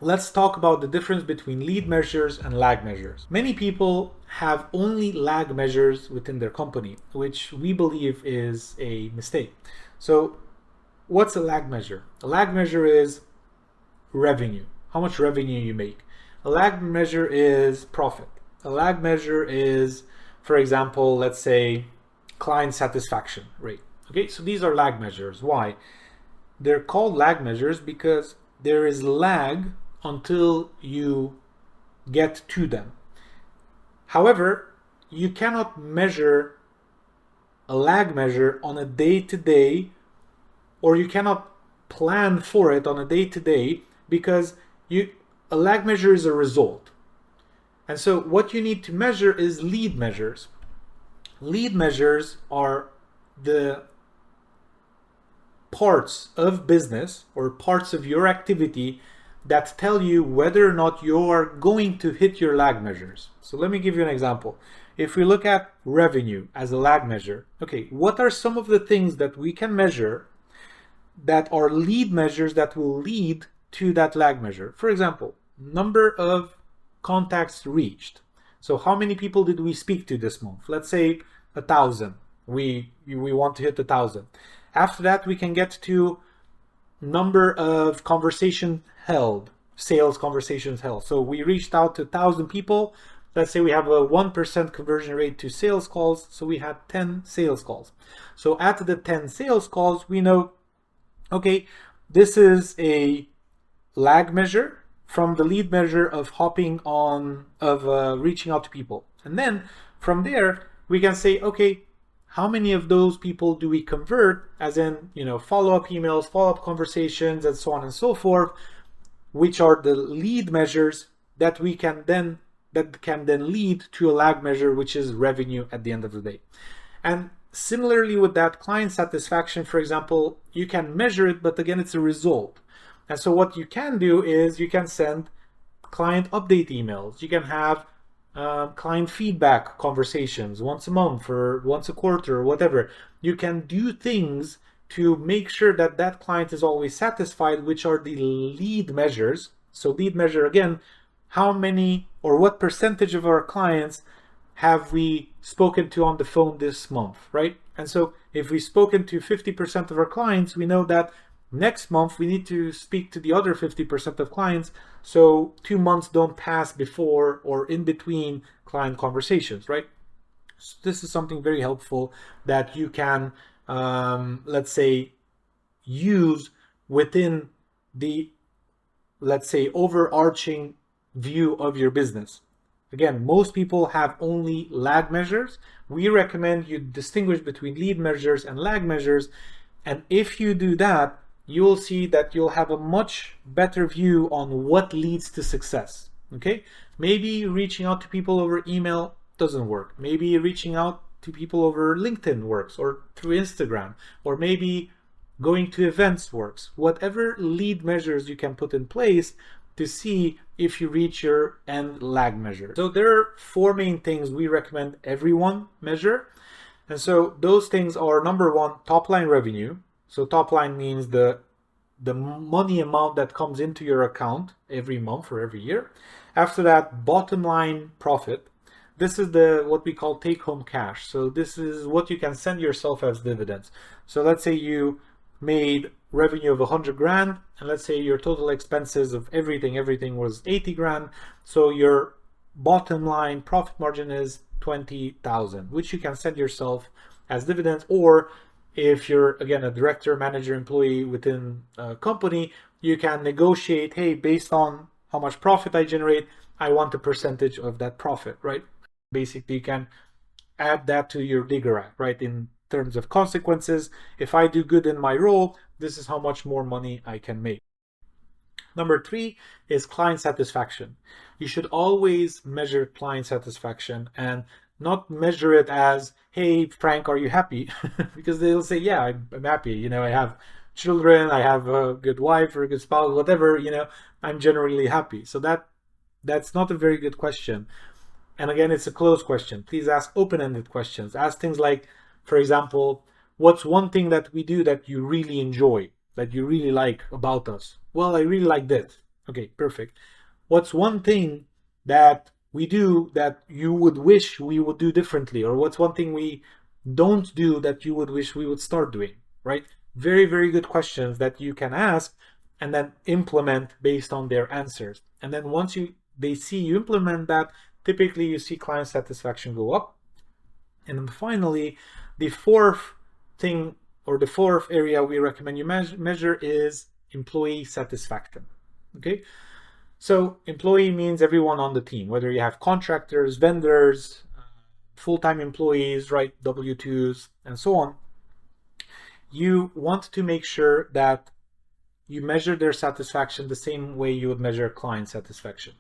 let's talk about the difference between lead measures and lag measures. Many people have only lag measures within their company, which we believe is a mistake. So what's a lag measure? A lag measure is revenue, how much revenue you make. A lag measure is profit. A lag measure is, for example, let's say client satisfaction rate. Okay, so these are lag measures. Why? They're called lag measures because there is lag until you get to them. However, you cannot measure a lag measure on a day-to-day, or you cannot plan for it on a day-to-day, because a lag measure is a result. And so what you need to measure is lead measures. Lead measures are the parts of business or parts of your activity that tell you whether or not you are going to hit your lag measures. So let me give you an example. If we look at revenue as a lag measure, okay, what are some of the things that we can measure that are lead measures that will lead to that lag measure? For example, number of contacts reached. So how many people did we speak to this month? Let's say 1,000. We want to hit 1,000. After that, we can get to number of conversations held, sales conversations held. So we reached out to 1,000 people. Let's say we have a 1% conversion rate to sales calls. So we had 10 sales calls. So at the 10 sales calls, we know, okay, this is a lag measure from the lead measure of reaching out to people. And then from there, we can say, okay, how many of those people do we convert, as in, follow-up emails, follow-up conversations, and so on and so forth, which are the lead measures that can then lead to a lag measure, which is revenue at the end of the day. And similarly with that, client satisfaction, for example, you can measure it, but again, it's a result. And so what you can do is you can send client update emails. You can have client feedback conversations once a month or once a quarter or whatever. You can do things to make sure that that client is always satisfied, which are the lead measures. So lead measure, again, how many or what percentage of our clients have we spoken to on the phone this month, right? And so if we've spoken to 50% of our clients, we know that next month we need to speak to the other 50% of clients, so 2 months don't pass before or in between client conversations, right? So this is something very helpful that you can, let's say, use within the, let's say, overarching view of your business. Again, most people have only lag measures. We recommend you distinguish between lead measures and lag measures. And if you do that, you will see that you'll have a much better view on what leads to success. Okay, maybe reaching out to people over email doesn't work. Maybe reaching out to people over LinkedIn works, or through Instagram, or maybe going to events works. Whatever lead measures you can put in place to see if you reach your end lag measure. So there are 4 main things we recommend everyone measure. And so those things are, number 1, top line revenue. So top line means the money amount that comes into your account every month or every year. After that, bottom line profit. This is what we call take home cash. So this is what you can send yourself as dividends. So let's say you made revenue of 100 grand, and let's say your total expenses of everything was 80 grand. So your bottom line profit margin is 20,000, which you can send yourself as dividends. Or if you're, again, a director, manager, employee within a company, you can negotiate, hey, based on how much profit I generate, I want a percentage of that profit, right? Basically, you can add that to your digger act, right? In terms of consequences, if I do good in my role, this is how much more money I can make. Number 3 is client satisfaction. You should always measure client satisfaction and not measure it as, hey, Frank, are you happy? Because they'll say, yeah, I'm happy. I have children, I have a good wife or a good spouse, whatever, I'm generally happy. So that's not a very good question. And again, it's a closed question. Please ask open-ended questions. Ask things like, for example, what's one thing that we do that you really enjoy, that you really like about us? Well, I really like this. Okay, perfect. What's one thing that we do that you would wish we would do differently? Or what's one thing we don't do that you would wish we would start doing, right? Very, very good questions that you can ask and then implement based on their answers. And then once they see you implement that, typically you see client satisfaction go up. And then finally, the fourth thing or the fourth area we recommend you measure is employee satisfaction. Okay, so employee means everyone on the team, whether you have contractors, vendors, full-time employees, right, W-2s, and so on. You want to make sure that you measure their satisfaction the same way you would measure client satisfaction.